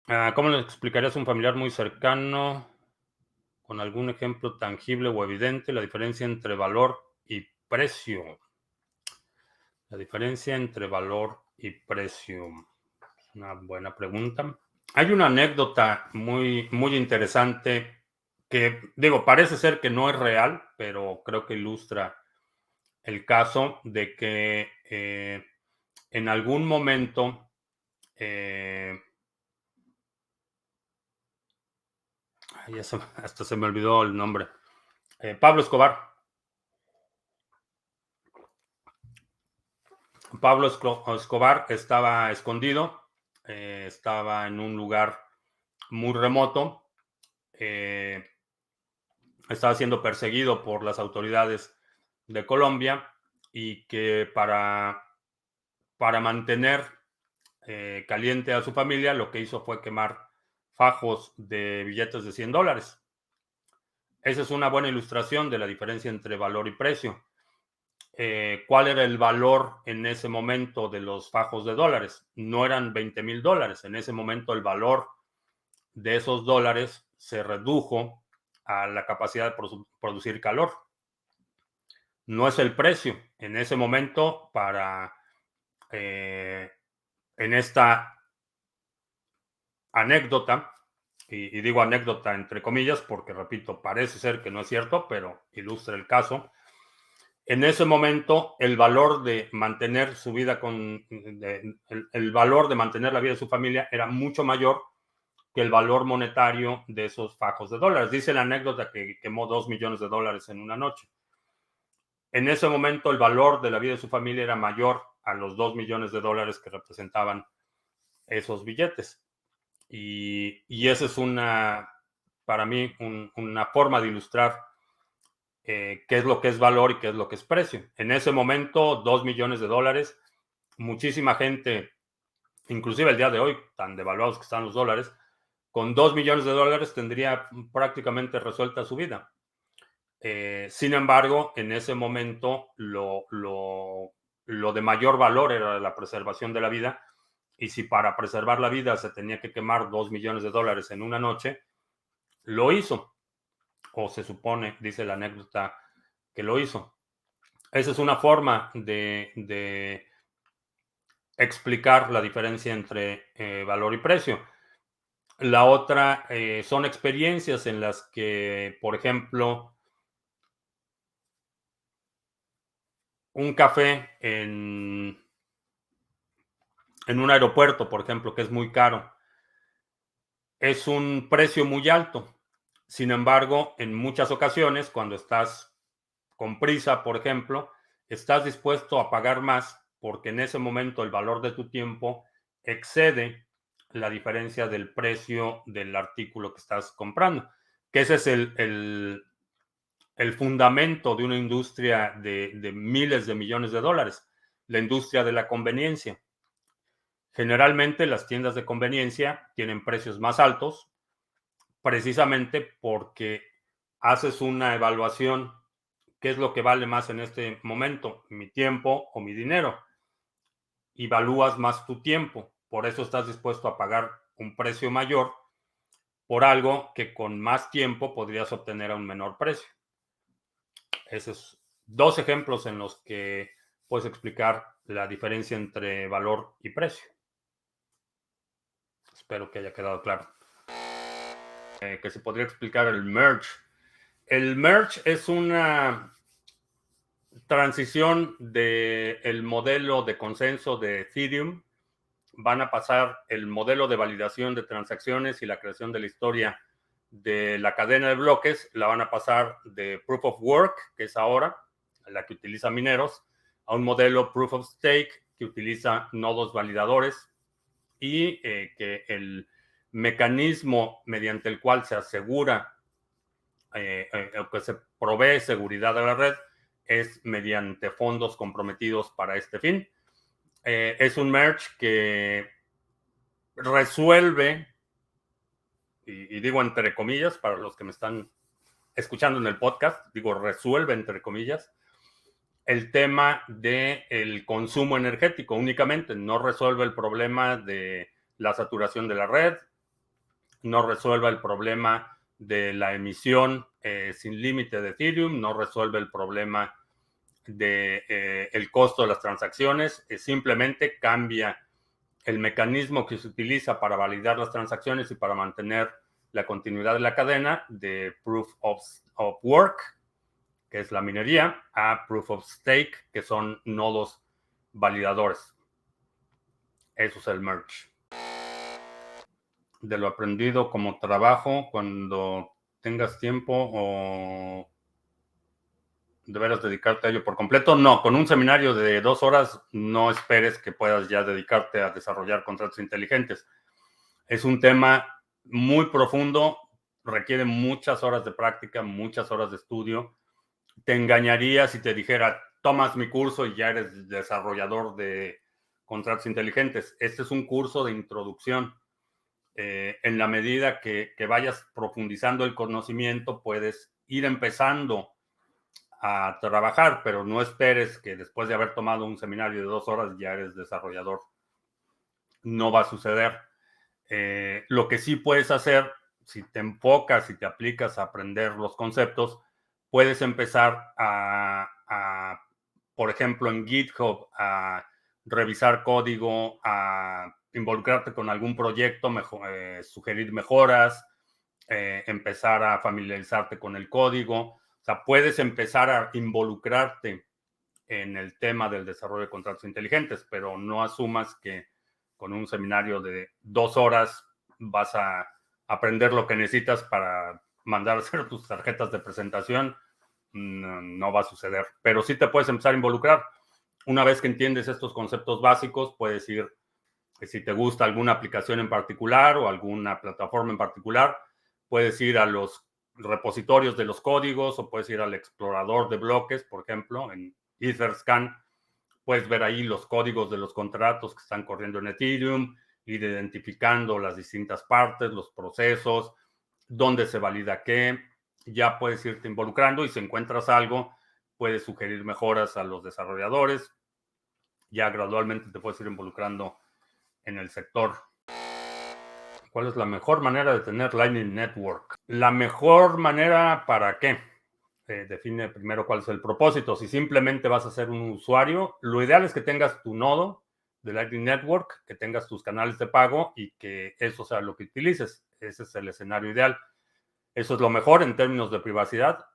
¿Cómo le explicarías a un familiar muy cercano, con algún ejemplo tangible o evidente, la diferencia entre valor y precio? La diferencia entre valor y precio. Es una buena pregunta. Hay una anécdota muy, muy interesante que, digo, parece ser que no es real, pero creo que ilustra el caso de que en algún momento, eh, hasta se me olvidó el nombre, Pablo Escobar. Pablo Escobar estaba escondido, estaba en un lugar muy remoto, eh, estaba siendo perseguido por las autoridades de Colombia y que para mantener caliente a su familia, lo que hizo fue quemar fajos de billetes de $100. Esa es una buena ilustración de la diferencia entre valor y precio. ¿Cuál era el valor en ese momento de los fajos de dólares? No eran $20,000. En ese momento el valor de esos dólares se redujo a la capacidad de producir calor. No es el precio. En ese momento, eh, en esta anécdota, y digo anécdota entre comillas porque, repito, parece ser que no es cierto, pero ilustra el caso. En ese momento, el valor de mantener su vida el valor de mantener la vida de su familia era mucho mayor que el valor monetario de esos fajos de dólares. Dice la anécdota que quemó $2 millones en una noche. En ese momento, el valor de la vida de su familia era mayor a los $2 millones que representaban esos billetes. Y esa es para mí, una forma de ilustrar qué es lo que es valor y qué es lo que es precio. En ese momento, $2 millones, muchísima gente, inclusive el día de hoy, tan devaluados que están los dólares, con $2 millones tendría prácticamente resuelta su vida. Sin embargo, en ese momento, lo de mayor valor era la preservación de la vida. Y si para preservar la vida se tenía que quemar $2 millones en una noche, lo hizo, o se supone, dice la anécdota, que lo hizo. Esa es una forma de explicar la diferencia entre valor y precio. La otra son experiencias en las que, por ejemplo, un café en un aeropuerto, por ejemplo, que es muy caro, es un precio muy alto. Sin embargo, en muchas ocasiones, cuando estás con prisa, por ejemplo, estás dispuesto a pagar más porque en ese momento el valor de tu tiempo excede la diferencia del precio del artículo que estás comprando. Que ese es el fundamento de una industria de miles de millones de dólares, la industria de la conveniencia. Generalmente las tiendas de conveniencia tienen precios más altos precisamente porque haces una evaluación. ¿Qué es lo que vale más en este momento? ¿Mi tiempo o mi dinero? Evalúas más tu tiempo. Por eso estás dispuesto a pagar un precio mayor por algo que con más tiempo podrías obtener a un menor precio. Esos dos ejemplos en los que puedes explicar la diferencia entre valor y precio. Espero que haya quedado claro. Que se podría explicar el merge. El merge es una transición del modelo de consenso de Ethereum. Van a pasar el modelo de validación de transacciones y la creación de la historia de la cadena de bloques, la van a pasar de Proof of Work, que es ahora la que utiliza mineros, a un modelo Proof of Stake que utiliza nodos validadores y que el mecanismo mediante el cual se asegura que se provee seguridad a la red es mediante fondos comprometidos para este fin. Es un merge que resuelve, y digo entre comillas, para los que me están escuchando en el podcast, digo resuelve entre comillas, el tema del consumo energético únicamente, no resuelve el problema de la saturación de la red, no resuelva el problema de la emisión sin límite de Ethereum, no resuelve el problema de el costo de las transacciones, simplemente cambia el mecanismo que se utiliza para validar las transacciones y para mantener la continuidad de la cadena de Proof of Work, que es la minería, a Proof of Stake, que son nodos validadores. Eso es el merge. De lo aprendido como trabajo, cuando tengas tiempo o deberás dedicarte a ello por completo. No, con un seminario de 2 horas no esperes que puedas ya dedicarte a desarrollar contratos inteligentes. Es un tema muy profundo, requiere muchas horas de práctica, muchas horas de estudio. Te engañaría si te dijera, tomas mi curso y ya eres desarrollador de contratos inteligentes. Este es un curso de introducción. En la medida que vayas profundizando el conocimiento, puedes ir empezando a trabajar, pero no esperes que después de haber tomado un seminario de 2 horas ya eres desarrollador. No va a suceder. Lo que sí puedes hacer, si te enfocas y te aplicas a aprender los conceptos, puedes empezar por ejemplo, en GitHub, a revisar código, a involucrarte con algún proyecto, sugerir mejoras, empezar a familiarizarte con el código. O sea, puedes empezar a involucrarte en el tema del desarrollo de contratos inteligentes, pero no asumas que con un seminario de 2 horas vas a aprender lo que necesitas para mandar a hacer tus tarjetas de presentación. No, no va a suceder, pero sí te puedes empezar a involucrar. Una vez que entiendes estos conceptos básicos, puedes ir, si te gusta alguna aplicación en particular o alguna plataforma en particular, puedes ir a los repositorios de los códigos o puedes ir al explorador de bloques, por ejemplo, en Etherscan. Puedes ver ahí los códigos de los contratos que están corriendo en Ethereum, ir identificando las distintas partes, los procesos, dónde se valida qué. Ya puedes irte involucrando y si encuentras algo, puedes sugerir mejoras a los desarrolladores. Ya gradualmente te puedes ir involucrando en el sector. ¿Cuál es la mejor manera de tener Lightning Network? ¿La mejor manera para qué? Define primero cuál es el propósito. Si simplemente vas a ser un usuario, lo ideal es que tengas tu nodo de Lightning Network, que tengas tus canales de pago y que eso sea lo que utilices. Ese es el escenario ideal. Eso es lo mejor en términos de privacidad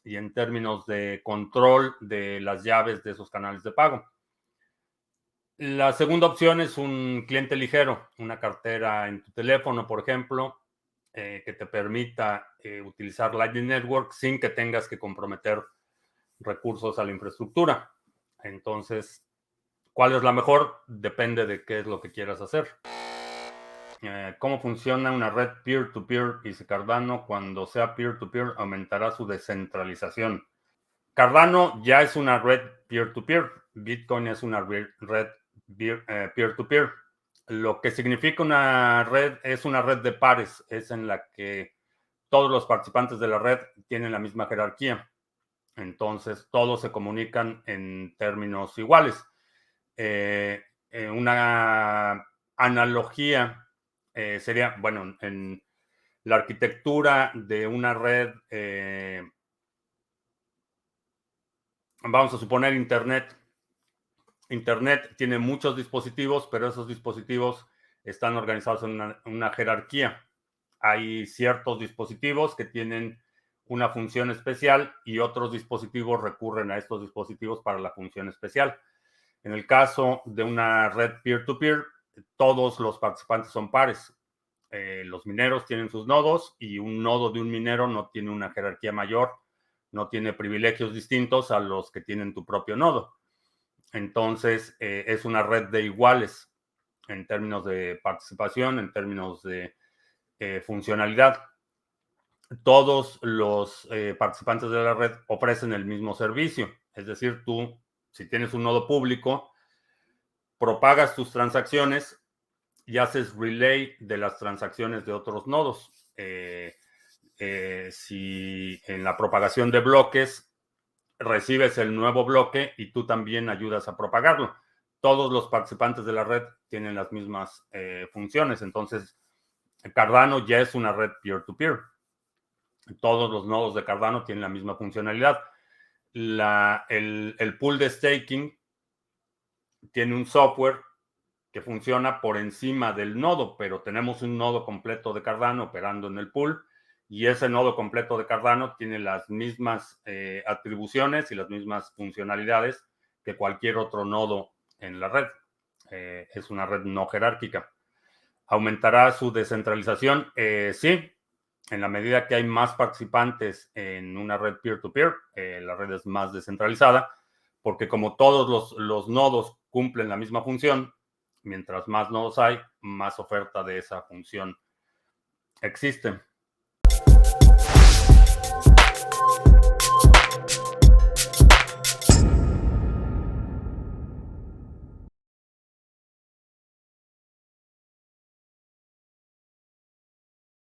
y en términos de control de las llaves de esos canales de pago. La segunda opción es un cliente ligero, una cartera en tu teléfono, por ejemplo, que te permita utilizar Lightning Network sin que tengas que comprometer recursos a la infraestructura. Entonces, ¿cuál es la mejor? Depende de qué es lo que quieras hacer. ¿Cómo funciona una red peer-to-peer? Dice Cardano, cuando sea peer-to-peer aumentará su descentralización. Cardano ya es una red peer-to-peer. Bitcoin es una red peer-to-peer. Lo que significa una red es una red de pares, es en la que todos los participantes de la red tienen la misma jerarquía. Entonces, todos se comunican en términos iguales. Una analogía sería, bueno, en la arquitectura de una red, vamos a suponer Internet. Internet tiene muchos dispositivos, pero esos dispositivos están organizados en una jerarquía. Hay ciertos dispositivos que tienen una función especial y otros dispositivos recurren a estos dispositivos para la función especial. En el caso de una red peer-to-peer, todos los participantes son pares. Los mineros tienen sus nodos y un nodo de un minero no tiene una jerarquía mayor, no tiene privilegios distintos a los que tienen tu propio nodo. Entonces, es una red de iguales en términos de participación, en términos de funcionalidad. Todos los participantes de la red ofrecen el mismo servicio. Es decir, tú, si tienes un nodo público, propagas tus transacciones y haces relay de las transacciones de otros nodos. Si en la propagación de bloques recibes el nuevo bloque y tú también ayudas a propagarlo. Todos los participantes de la red tienen las mismas funciones, entonces Cardano ya es una red peer-to-peer. Todos los nodos de Cardano tienen la misma funcionalidad. El pool de staking tiene un software que funciona por encima del nodo, pero tenemos un nodo completo de Cardano operando en el pool y ese nodo completo de Cardano tiene las mismas atribuciones y las mismas funcionalidades que cualquier otro nodo en la red. Es una red no jerárquica. ¿Aumentará su descentralización? Sí, en la medida que hay más participantes en una red peer-to-peer, la red es más descentralizada, porque como todos los nodos cumplen la misma función, mientras más nodos hay, más oferta de esa función existe.